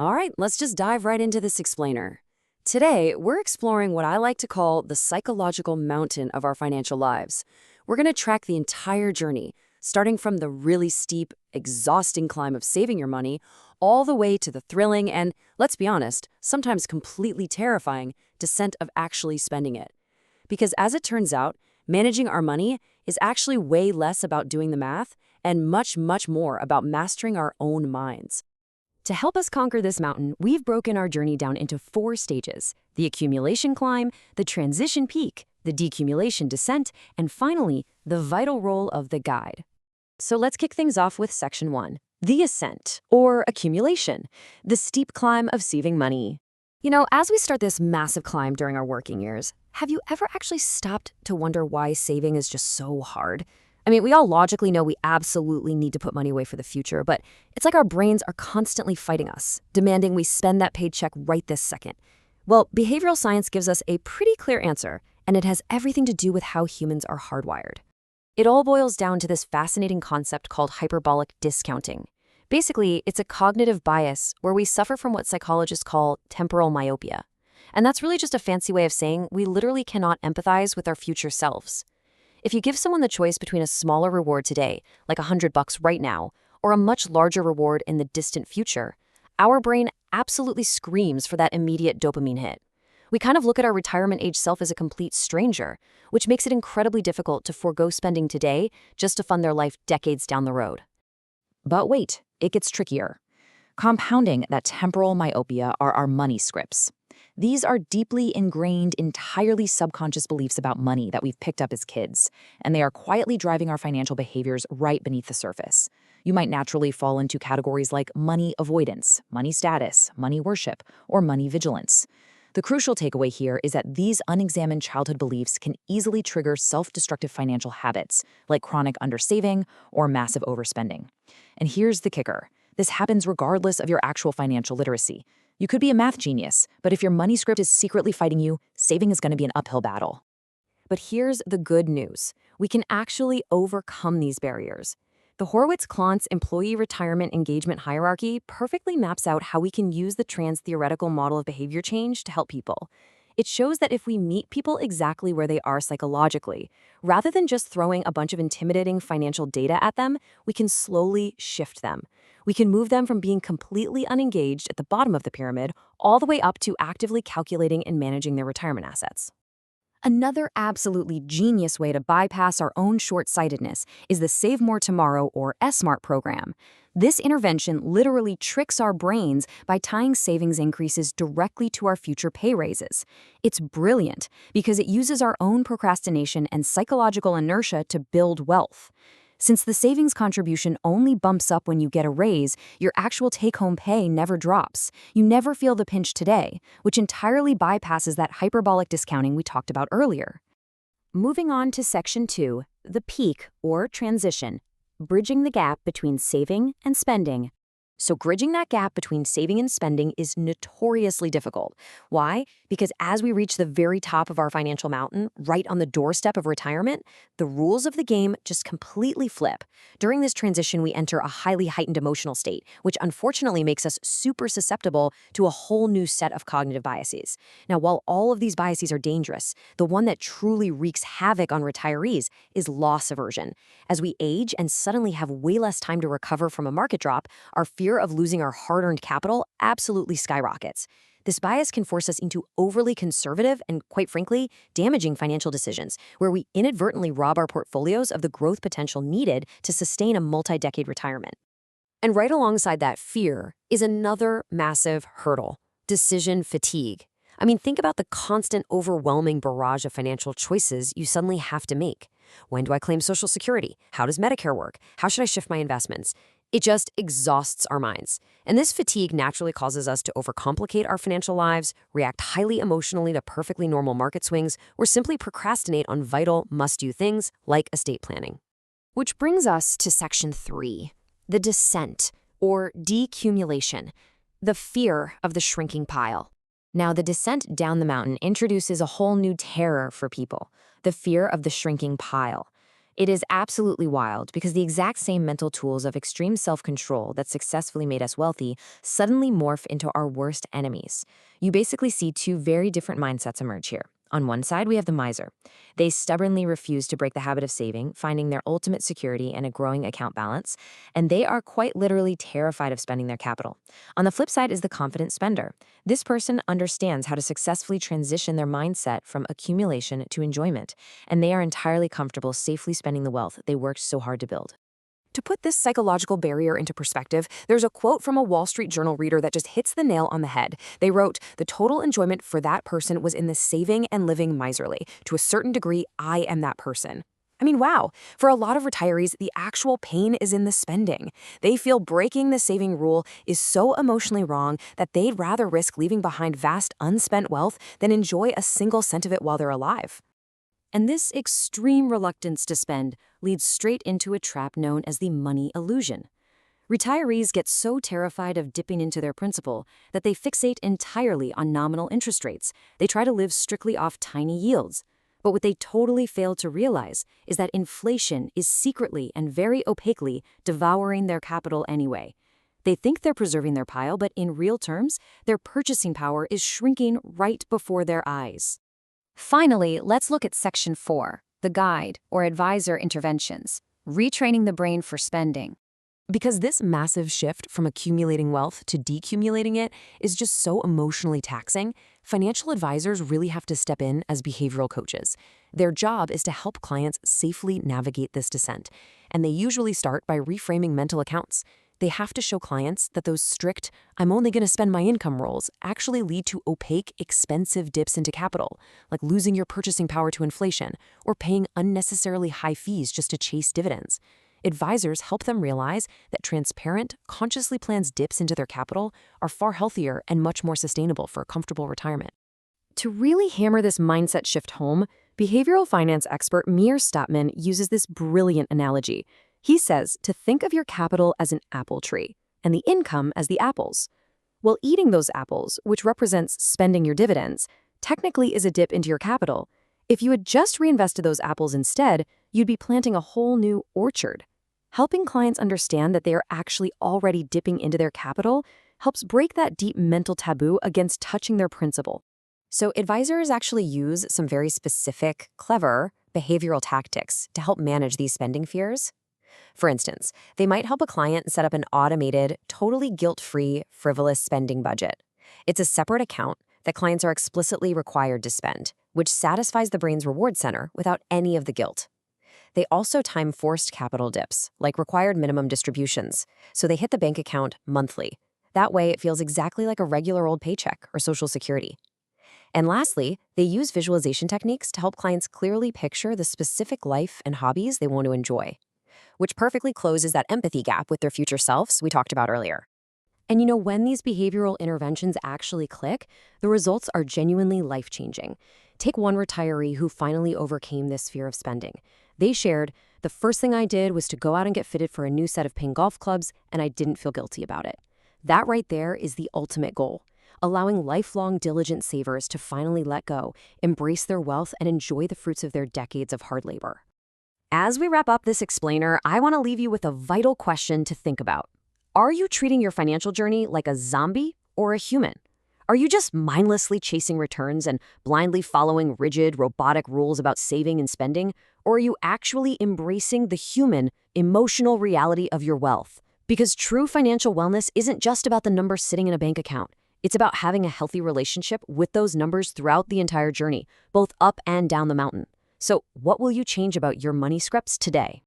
All right, let's just dive right into this explainer. Today, we're exploring what I like to call the psychological mountain of our financial lives. We're going to track the entire journey, starting from the really steep, exhausting climb of saving your money, all the way to the thrilling and, let's be honest, sometimes completely terrifying descent of actually spending it. Because as it turns out, managing our money is actually way less about doing the math and much, much more about mastering our own minds. To help us conquer this mountain, we've broken our journey down into 4 stages: the accumulation climb, the transition peak, the decumulation descent, and finally, the vital role of the guide. So let's kick things off with Section 1, the ascent, or accumulation, the steep climb of saving money. As we start this massive climb during our working years, have you ever actually stopped to wonder why saving is just so hard? We all logically know we absolutely need to put money away for the future, but it's like our brains are constantly fighting us, demanding we spend that paycheck right this second. Well, behavioral science gives us a pretty clear answer, and it has everything to do with how humans are hardwired. It all boils down to this fascinating concept called hyperbolic discounting. Basically, it's a cognitive bias where we suffer from what psychologists call temporal myopia. And that's really just a fancy way of saying we literally cannot empathize with our future selves. If you give someone the choice between a smaller reward today, like $100 right now, or a much larger reward in the distant future, our brain absolutely screams for that immediate dopamine hit. We kind of look at our retirement age self as a complete stranger, which makes it incredibly difficult to forego spending today just to fund their life decades down the road. But wait, it gets trickier. Compounding that temporal myopia are our money scripts. These are deeply ingrained, entirely subconscious beliefs about money that we've picked up as kids, and they are quietly driving our financial behaviors right beneath the surface. You might naturally fall into categories like money avoidance, money status, money worship, or money vigilance. The crucial takeaway here is that these unexamined childhood beliefs can easily trigger self-destructive financial habits, like chronic undersaving or massive overspending. And here's the kicker. This happens regardless of your actual financial literacy. You could be a math genius, but if your money script is secretly fighting you, saving is going to be an uphill battle. But here's the good news. We can actually overcome these barriers. The Horowitz-Klontz employee retirement engagement hierarchy perfectly maps out how we can use the trans-theoretical model of behavior change to help people. It shows that if we meet people exactly where they are psychologically, rather than just throwing a bunch of intimidating financial data at them, we can slowly shift them. We can move them from being completely unengaged at the bottom of the pyramid all the way up to actively calculating and managing their retirement assets. Another absolutely genius way to bypass our own short-sightedness is the Save More Tomorrow, or SMART program. This intervention literally tricks our brains by tying savings increases directly to our future pay raises. It's brilliant because it uses our own procrastination and psychological inertia to build wealth. Since the savings contribution only bumps up when you get a raise, your actual take-home pay never drops. You never feel the pinch today, which entirely bypasses that hyperbolic discounting we talked about earlier. Moving on to Section 2, the peak, or transition, bridging the gap between saving and spending. So bridging that gap between saving and spending is notoriously difficult. Why? Because as we reach the very top of our financial mountain, right on the doorstep of retirement, the rules of the game just completely flip. During this transition, we enter a highly heightened emotional state, which unfortunately makes us super susceptible to a whole new set of cognitive biases. Now, while all of these biases are dangerous, the one that truly wreaks havoc on retirees is loss aversion. As we age and suddenly have way less time to recover from a market drop, our fear of losing our hard-earned capital absolutely skyrockets. This bias can force us into overly conservative and, quite frankly, damaging financial decisions, where we inadvertently rob our portfolios of the growth potential needed to sustain a multi-decade retirement. And right alongside that fear is another massive hurdle: decision fatigue. Think about the constant, overwhelming barrage of financial choices you suddenly have to make. When do I claim Social Security? How does Medicare work? How should I shift my investments? It just exhausts our minds. And this fatigue naturally causes us to overcomplicate our financial lives, react highly emotionally to perfectly normal market swings, or simply procrastinate on vital, must-do things like estate planning. Which brings us to Section 3, the descent, or decumulation, the fear of the shrinking pile. Now, the descent down the mountain introduces a whole new terror for people: the fear of the shrinking pile. It is absolutely wild because the exact same mental tools of extreme self-control that successfully made us wealthy suddenly morph into our worst enemies. You basically see two very different mindsets emerge here. On one side, we have the miser. They stubbornly refuse to break the habit of saving, finding their ultimate security in a growing account balance, and they are quite literally terrified of spending their capital. On the flip side is the confident spender. This person understands how to successfully transition their mindset from accumulation to enjoyment, and they are entirely comfortable safely spending the wealth they worked so hard to build. To put this psychological barrier into perspective, there's a quote from a Wall Street Journal reader that just hits the nail on the head. They wrote, "The total enjoyment for that person was in the saving and living miserly. To a certain degree, I am that person." I mean, wow. For a lot of retirees, the actual pain is in the spending. They feel breaking the saving rule is so emotionally wrong that they'd rather risk leaving behind vast unspent wealth than enjoy a single cent of it while they're alive. And this extreme reluctance to spend leads straight into a trap known as the money illusion. Retirees get so terrified of dipping into their principal that they fixate entirely on nominal interest rates. They try to live strictly off tiny yields. But what they totally fail to realize is that inflation is secretly and very opaquely devouring their capital anyway. They think they're preserving their pile, but in real terms, their purchasing power is shrinking right before their eyes. Finally, let's look at Section 4, the Guide, or Advisor Interventions, Retraining the Brain for Spending. Because this massive shift from accumulating wealth to decumulating it is just so emotionally taxing, financial advisors really have to step in as behavioral coaches. Their job is to help clients safely navigate this descent, and they usually start by reframing mental accounts. They have to show clients that those strict, "I'm only going to spend my income" rules actually lead to opaque, expensive dips into capital, like losing your purchasing power to inflation or paying unnecessarily high fees just to chase dividends. Advisors help them realize that transparent, consciously planned dips into their capital are far healthier and much more sustainable for a comfortable retirement. To really hammer this mindset shift home, behavioral finance expert Meir Statman uses this brilliant analogy. He says to think of your capital as an apple tree and the income as the apples. Well, eating those apples, which represents spending your dividends, technically is a dip into your capital. If you had just reinvested those apples instead, you'd be planting a whole new orchard. Helping clients understand that they are actually already dipping into their capital helps break that deep mental taboo against touching their principal. So advisors actually use some very specific, clever behavioral tactics to help manage these spending fears. For instance, they might help a client set up an automated, totally guilt-free, frivolous spending budget. It's a separate account that clients are explicitly required to spend, which satisfies the brain's reward center without any of the guilt. They also time forced capital dips, like required minimum distributions, so they hit the bank account monthly. That way, it feels exactly like a regular old paycheck or Social Security. And lastly, they use visualization techniques to help clients clearly picture the specific life and hobbies they want to enjoy, which perfectly closes that empathy gap with their future selves we talked about earlier. And when these behavioral interventions actually click, the results are genuinely life-changing. Take one retiree who finally overcame this fear of spending. They shared, "The first thing I did was to go out and get fitted for a new set of ping golf clubs, and I didn't feel guilty about it." That right there is the ultimate goal, allowing lifelong diligent savers to finally let go, embrace their wealth, and enjoy the fruits of their decades of hard labor. As we wrap up this explainer, I want to leave you with a vital question to think about. Are you treating your financial journey like a zombie or a human? Are you just mindlessly chasing returns and blindly following rigid, robotic rules about saving and spending? Or are you actually embracing the human, emotional reality of your wealth? Because true financial wellness isn't just about the numbers sitting in a bank account. It's about having a healthy relationship with those numbers throughout the entire journey, both up and down the mountain. So, what will you change about your money scripts today?